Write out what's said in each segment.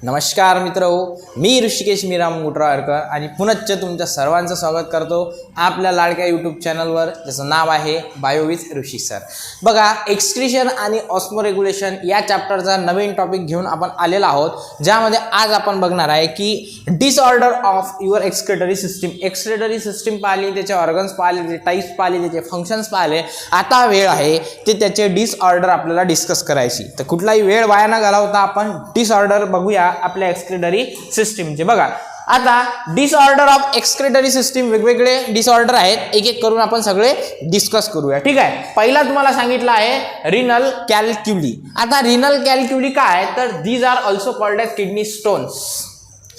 नमस्कार मित्रहो, मी ऋषिकेश मीराम मुटराळकर आणि पुनश्च तुमच्या सर्वांचं स्वागत करतो आपल्या लाडक्या यूट्यूब चॅनलवर, ज्याचं नाव आहे बायो विथ ऋषी सर. बघा, एक्सक्रीशन आणि ऑस्मो रेग्युलेशन या चॅप्टरचा नवीन टॉपिक घेऊन आपण आलेला आहोत, ज्यामध्ये आज आपण बघणार आहे की disorder of your excretory system. Excretory system पाहिली, त्याचे ऑर्गन्स पाहिले, त्याचे टाईप्स पाहिले, त्याचे फंक्शन्स पाहिले. आता वेळ आहे ते त्याचे डिसऑर्डर आपल्याला डिस्कस करायची. तर कुठलाही वेळ वाया न घालवता आपण डिसऑर्डर बघूया आपल्या एक्सक्रेटरी सिस्टीमचे. बघा, आता डिसऑर्डर ऑफ एक्सक्रेटरी सिस्टीम वेगवेगळे डिसऑर्डर आहेत, एक एक करून आपण सगळे डिस्कस करूया. ठीक आहे. पहिला तुम्हाला सांगितलं आहे रिनल कॅल्क्युली. आता रिनल कॅल्क्युली काय, तर these are also called as kidney stones.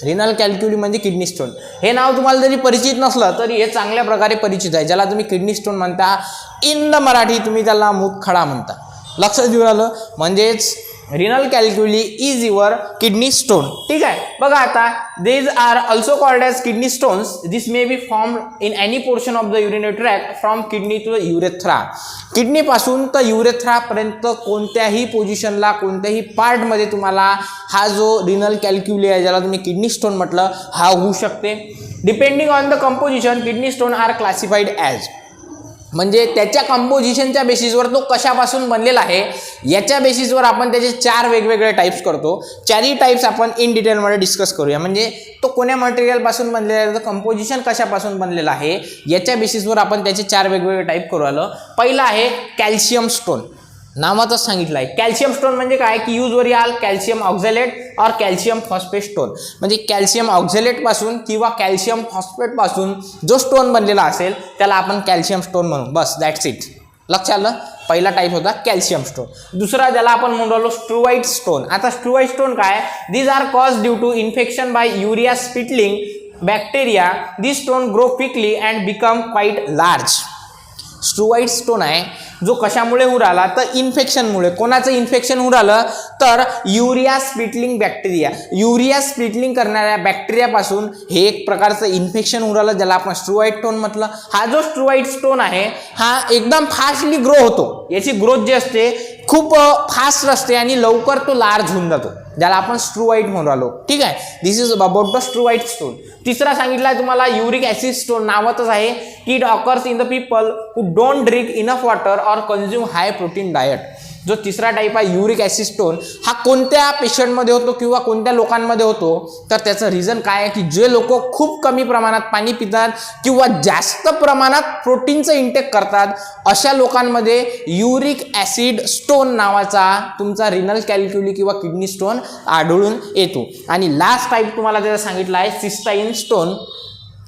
Renal calculi म्हणजे किडनी स्टोन. हे नाव तुम्हाला जरी परिचित नसलं तरी हे चांगल्या प्रकारे परिचित आहे, ज्याला तुम्ही किडनी स्टोन म्हणता. इन द मराठी तुम्ही त्याला मूतखडा म्हणता. लक्षात घेऊन आलं. म्हणजेच renal calculi is your kidney stone. ठीक आहे. बघा, आता these are also called as kidney stones. This may be formed in any portion of the urinary tract from kidney to the urethra. Kidney पासून तर युरेथ्रा पर्यंत कोणत्याही पोझिशनला, कोणत्याही पार्टमध्ये तुम्हाला हा जो रिनल कॅल्क्युली आहे, ज्याला तुम्ही किडनी स्टोन म्हटलं, हा होऊ शकते. Depending on the composition kidney stone are classified as. म्हणजे त्याच्या कंपोजिशनच्या बेसिसवर तो कशापासून बनलेला आहे याच्या बेसिसवर आपण त्याचे चार वेगवेगळे टाइप्स करतो. चारही टाइप्स आपण इन डिटेलमध्ये डिस्कस करूया. म्हणजे तो कोण्या मटेरियलपासून बनलेला आहे, कंपोजिशन कशापासून बनलेला आहे याच्या बेसिसवर आपण त्याचे चार वेगवेगळे टाइप करू आलो. पहिला आहे कॅल्शियम स्टोन. नावातच सांगितलं आहे. कॅल्शियम स्टोन म्हणजे काय की युजली आल कॅल्शियम ऑक्झॅलेट और कॅल्शियम फॉस्फेट स्टोन. म्हणजे कॅल्शियम ऑक्झॅलेट पासून किंवा कॅल्शियम फॉस्फेट पासून जो स्टोन बनलेला असेल त्याला आपण कॅल्शियम स्टोन म्हणू. बस, दॅट्स इट. लक्षात आलं. पहिला टाईप होता कॅल्शियम स्टोन. दुसरा ज्याला आपण म्हणतो स्ट्रुवाइट स्टोन. आता स्ट्रुवाइट स्टोन काय, these are cause due to infection by urea splitting bacteria. This stone grow quickly and become quite large. Struvite stone आहे जो कशामुळे होऊ राहिला, तर इन्फेक्शनमुळे. कोणाचं इन्फेक्शन होऊ राहिलं, तर युरिया स्पिटलिंग बॅक्टेरिया. युरिया स्पिटलिंग करणाऱ्या बॅक्टेरियापासून हे एक प्रकारचं इन्फेक्शन होऊ राहिलं, ज्याला आपण स्ट्रुवाइट स्टोन म्हटलं. हा जो स्ट्रुवाइट स्टोन आहे हा एकदम फास्टली ग्रो होतो. याची ग्रोथ जी असते खूप फास्ट असते आणि लवकर तो लार्ज होऊन जातो, ज्याला आपण स्ट्रुवाइट म्हणून राहिलो. ठीक आहे. This is about the struvite stone. तिसरा सांगितला आहे तुम्हाला युरिक ॲसिड स्टोन. नावातच आहे की it occurs in the people who don't drink enough water और कंझ्युम हाय प्रोटीन डायट. जो तिसरा टाईप आहे युरिक ॲसिड स्टोन, हा कोणत्या पेशंटमध्ये होतो किंवा कोणत्या लोकांमध्ये होतो, तर त्याचं रिझन काय आहे की जे लोक खूप कमी प्रमाणात पाणी पितात किंवा जास्त प्रमाणात प्रोटीनचं इंटेक करतात, अशा लोकांमध्ये युरिक ॲसिड स्टोन नावाचा तुमचा रिनल कॅल्क्युली किंवा किडनी स्टोन आढळून येतो. आणि लास्ट टाईप तुम्हाला त्याचा सांगितलं आहे सिस्टाईन स्टोन.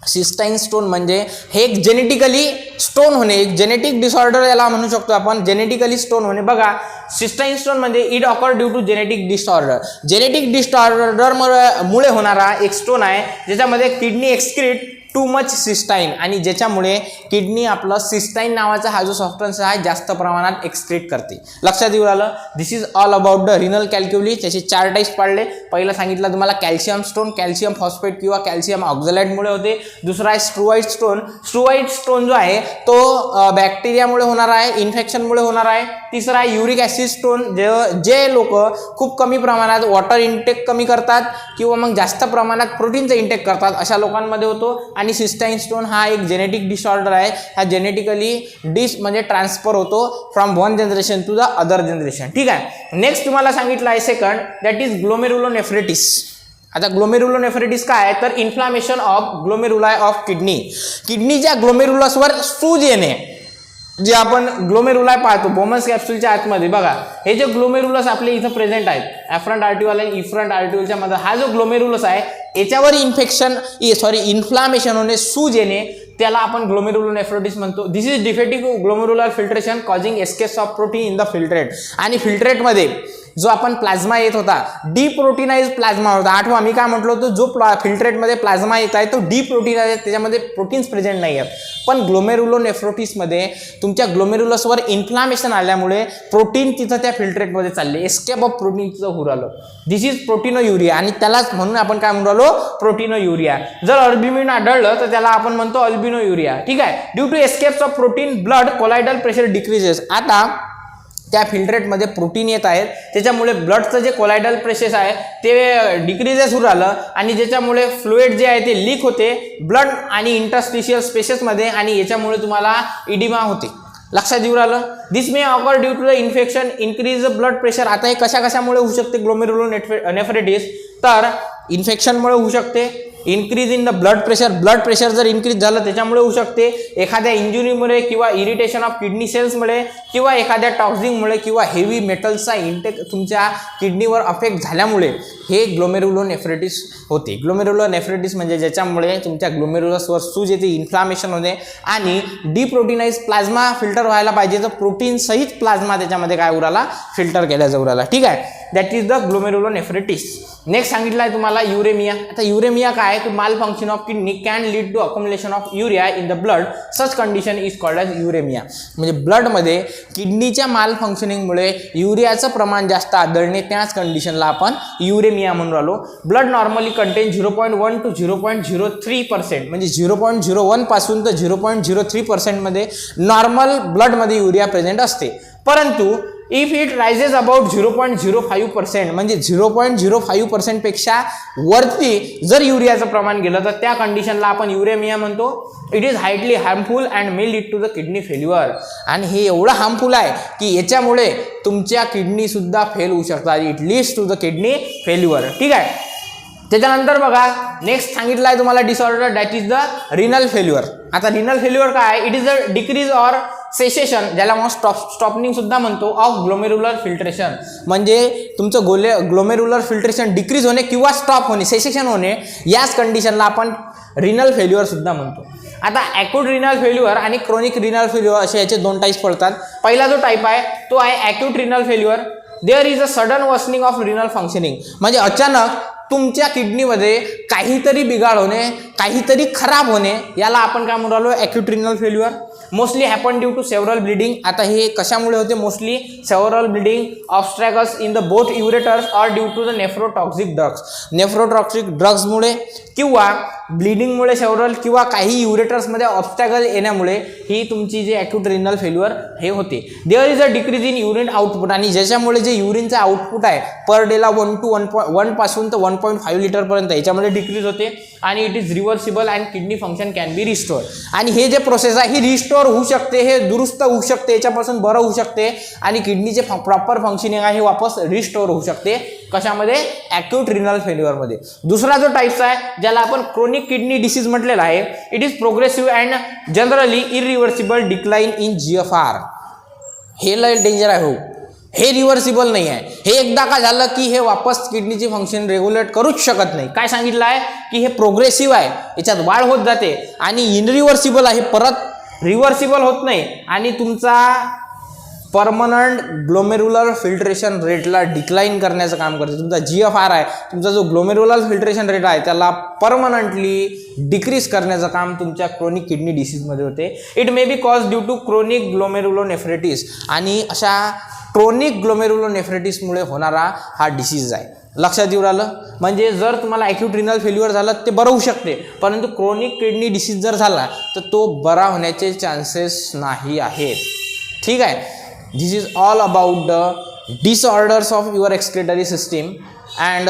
सिस्टाईन स्टोन म्हणजे हे एक जेनेटिकली स्टोन होणे, एक जेनेटिक डिसऑर्डर याला म्हणू शकतो आपण, जेनेटिकली स्टोन होणे. बघा, सिस्टाईन स्टोन म्हणजे it occur due to genetic disorder. Genetic disorder मुळे होणारा एक स्टोन आहे, ज्याच्यामध्ये kidney excrete too much cystine, आणि ज्याच्यामुळे किडनी आपलं सिस्टाईन नावाचा हा जो सबस्टन्स आहे जास्त प्रमाणात एक्सक्रीट करते. लक्षात येऊ आलं. This is all about the renal calculi. त्याचे चार टाईप्स पाडले. पहिला सांगितलं तुम्हाला कॅल्शियम स्टोन, कॅल्शियम फॉस्फेट किंवा कॅल्शियम ऑक्झॅलेटमुळे होते. दुसरा आहे स्ट्रुवाइट स्टोन. स्ट्रुवाइट स्टोन जो आहे तो बॅक्टेरियामुळे होणार आहे, इन्फेक्शनमुळे होणार आहे. तिसरा आहे युरिक ॲसिड स्टोन. जे लोक खूप कमी प्रमाणात वॉटर इंटेक कमी करतात किंवा मग जास्त प्रमाणात प्रोटीनचं इंटेक करतात, अशा लोकांमध्ये होतो. आणि सिस्टाईन स्टोन हा एक जेनेटिक डिसऑर्डर आहे. हा जेनेटिकली म्हणजे ट्रान्सफर होतो from one generation to the other generation. ठीक आहे. नेक्स्ट तुम्हाला सांगितलं आहे सेकंड, दॅट इज ग्लोमेरुलोनेफ्रायटिस. आता ग्लोमेरुलोनेफ्रायटिस काय आहे, तर inflammation of glomeruli of kidney. किडनीच्या ग्लोमेरुलसवर सूज येणे, जे आपण ग्लोमेरुलाई पाहतो बोमन्स कॅप्सूलच्या आतमध्ये. बघा, हे जे ग्लोमेरुलस आपले इथं प्रेझेंट आहेत, ॲफ्रंट आर्टिओल आणि इफ्रंट आर्टिओलच्या मध्ये, हा जो ग्लोमेरुलस आहे याच्यावर इन्फ्लामेशन होणे, सूज येणे, त्याला आपण ग्लोमेरुलोनेफ्रायटिस म्हणतो. This is defective glomerular filtration causing escape of protein in the filtrate. आणि फिल्ट्रेटमध्ये जो आपण प्लाझ्मा येत होता, डिप्रोटीनाइज प्लाझ्मा होता. आठवा मी काय म्हटलं होतं, जो फिल्ट्रेटमध्ये प्लाझ्मा येत आहे तो डिप्रोटीनाइज, त्याच्यामध्ये प्रोटीन्स प्रेझेंट नाही आहेत. पण ग्लोमेरुलोनेफ्रायटिसमध्ये तुमच्या ग्लोमेरुलसवर इन्फ्लामेशन आल्यामुळे प्रोटीन तिथं त्या फिल्ट्रेटमध्ये चालले, एस्केप ऑफ प्रोटीन तिथं होऊ राहिलं. दिस इज प्रोटीनोयुरिया. आणि त्यालाच म्हणून आपण काय म्हणू राहिलो, प्रोटीनोयुरिया. जर अल्ब्युमिन आढळलं तर त्याला आपण म्हणतो अल्बिनोयुरिया. ठीक आहे. Due to escapes of protein blood colloidal pressure decreases. आता त्या फिल्ट्रेटमध्ये प्रोटीन येत आहेत, त्याच्यामुळे ब्लडचं जे कोलायडल प्रेशर आहे ते डिक्रीजेस होऊ राहिलं आणि ज्याच्यामुळे फ्लुइड जे आहे ते लीक होते ब्लड आणि इंटरस्टिशियल स्पेसेसमध्ये आणि याच्यामुळे तुम्हाला इडिमा होते. लक्षात येऊ राहिलं. This may occur due to the infection increase the blood pressure. आता हे कशामुळे होऊ शकते ग्लोमेरुलोनेफ्रायटिस, तर इन्फेक्शनमुळे होऊ शकते, increase in the blood pressure जर इन्क्रीज झालं त्याच्यामुळे होऊ शकते, एखाद्या इंजुरीमुळे किंवा इरिटेशन ऑफ किडनी सेल्समुळे किंवा एखाद्या टॉक्सिनमुळे किंवा हेवी मेटल्सचा इंटेक तुमच्या किडनीवर अफेक्ट झाल्यामुळे हे ग्लोमेरुलोनेफ्रायटिस होते. ग्लोमेरुलोनेफ्रायटिस म्हणजे ज्याच्यामुळे तुमच्या ग्लोमेरुलसवर सूज येते, इन्फ्लामेशन होते आणि डिप्रोटीनाइज प्लाझ्मा फिल्टर व्हायला पाहिजे, तर प्रोटीन सहित प्लाझ्मा त्याच्यामध्ये काय उराला फिल्टर केल्या जाऊ राहिला. ठीक आहे, that is the glomerulonephritis. Next सांगितलं आहे तुम्हाला युरेमिया. आता युरेमिया काय आहे, malfunction of kidney can lead to accumulation of urea in the blood. Such condition is called as uremia. म्हणजे ब्लडमध्ये किडनीच्या माल फंक्शनिंगमुळे युरियाचं प्रमाण जास्त आढळणे, त्याच कंडिशनला आपण युरेमिया म्हणून राहिलो. ब्लड नॉर्मली कंटेन 0.1 to 0.03%, म्हणजे 0.01 पासून तर 0.03% मध्ये नॉर्मल ब्लडमध्ये युरिया प्रेझेंट असते. परंतु इफ इट रायझेस अबाउट 0.05%, म्हणजे 0.05% पेक्षा वरती जर युरियाचं प्रमाण गेलं तर त्या कंडिशनला आपण युरेमिया म्हणतो. It is highly harmful and may lead to the kidney failure. आणि हे एवढं हार्मफुल आहे की याच्यामुळे तुमच्या किडनी सुद्धा फेल होऊ शकतात. It leads to the kidney failure. ठीक आहे, त्याच्यानंतर बघा नेक्स्ट सांगितलं आहे तुम्हाला disorder, that is the renal failure. आता रिनल फेल्युअर काय, it is a decrease or cessation, ज्याला मग स्टॉपनिंग सुद्धा म्हणतो, ऑफ ग्लोमेरुलर फिल्ट्रेशन. म्हणजे तुमचं ग्लोमेरुलर फिल्ट्रेशन डिक्रीज होणे किंवा स्टॉप होणे, सेसेशन होणे, याच कंडिशनला आपण रिनल फेल्युअर सुद्धा म्हणतो. आता ॲक्यूट रिनल फेल्युअर आणि क्रोनिक रिनल फेल्युअर असे याचे दोन टाईप्स पडतात. पहिला जो टाईप आहे तो आहे acute renal failure. There is a sudden worsening of renal functioning, म्हणजे अचानक तुमच्या किडनीमध्ये काहीतरी बिघाड होणे, काहीतरी खराब होणे, याला आपण काय म्हणून राहिलो, acute renal failure. Mostly happen due to several bleeding. आता हे कशामुळे होते, mostly several bleeding, obstacles in the both ureters or due to the nephrotoxic drugs. Nephrotoxic ड्रग्समुळे किंवा ब्लिडिंगमुळे सेव्हरल किंवा काही युरेटर्समध्ये ऑब्स्टॅकल येण्यामुळे ही तुमची जे ॲक्यूट रिनल फेल्युअर हे होते. There is a decrease in urine output, आणि ज्याच्यामुळे जे युरिनचं आउटपुट आहे पर डेला 1 पासून तर 1.5 लिटरपर्यंत याच्यामध्ये डिक्रीज होते आणि it is reversible and kidney function can be restore. आणि हे जे प्रोसेस आहे ही रिस्टोर होऊ शकते, हे दुरुस्त होऊ शकते, याच्यापासून बरं होऊ शकते आणि किडनीचे प्रॉपर फंक्शनिंग आहे हे वापस रिस्टोर होऊ शकते. कशामध्ये, ॲक्यूट रिनल फेल्युअरमध्ये. दुसरा जो टाईप्स आहे ज्याला आपण क्रोनिक किडनी डिसीज म्हटलेला आहे, it is progressive and generally irreversible decline in GFR. हे लय डेंजर आहे हो, हे रिव्हर्सिबल नाही आहे. हे एकदा का झालं की हे वापस किडनीची फंक्शन रेग्युलेट करूच शकत नाही. काय सांगितलं आहे की हे प्रोग्रेसिव्ह आहे, याच्यात वाढ होत जाते, आणि इनरिव्हर्सिबल आहे, परत रिव्हर्सिबल होत नाही आणि तुमचा परमनंट ग्लोमेरुलर फिल्ट्रेशन रेटला डिक्लाइन करण्याचं काम करते. तुमचा GFR आहे, तुमचा जो ग्लोमेरुलर फिल्ट्रेशन रेट आहे त्याला परमनंटली डिक्रीज करण्याचं काम तुमच्या क्रोनिक किडनी डिसीजमध्ये होते. It may be cause due to chronic glomerulonephritis, आणि अशा क्रोनिक ग्लोमेरुलोनेफ्रायटिसमुळे होणारा हा डिसीज आहे. लक्षात येऊ राहिलं. म्हणजे जर तुम्हाला ॲक्यूट रिनल फेल्युअर झालं ते बरं होऊ शकते, परंतु क्रोनिक किडनी डिसीज जर झाला तर तो बरा होण्याचे चान्सेस नाही आहेत. ठीक आहे, this is all about the disorders of your excretory system. And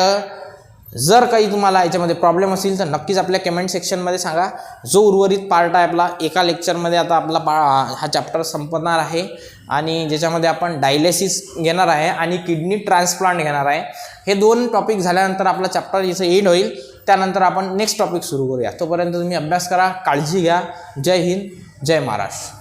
जर काही तुम्हाला याच्यामध्ये प्रॉब्लेम असेल तर नक्कीच आपल्या कमेंट सेक्शनमध्ये सांगा. जो उर्वरित पार्ट आहे आपला एका लेक्चरमध्ये आता आपला हा चॅप्टर संपणार आहे, आणि ज्याच्यामध्ये आपण डायलिसिस घेणार आहे आणि किडनी ट्रान्सप्लांट घेणार आहे. हे 2 टॉपिक झाल्यानंतर आपला चॅप्टर इथं एंड होईल. त्यानंतर आपण नेक्स्ट टॉपिक सुरू करूया. तोपर्यंत तुम्ही अभ्यास करा, काळजी घ्या. जय हिंद, जय महाराष्ट्र.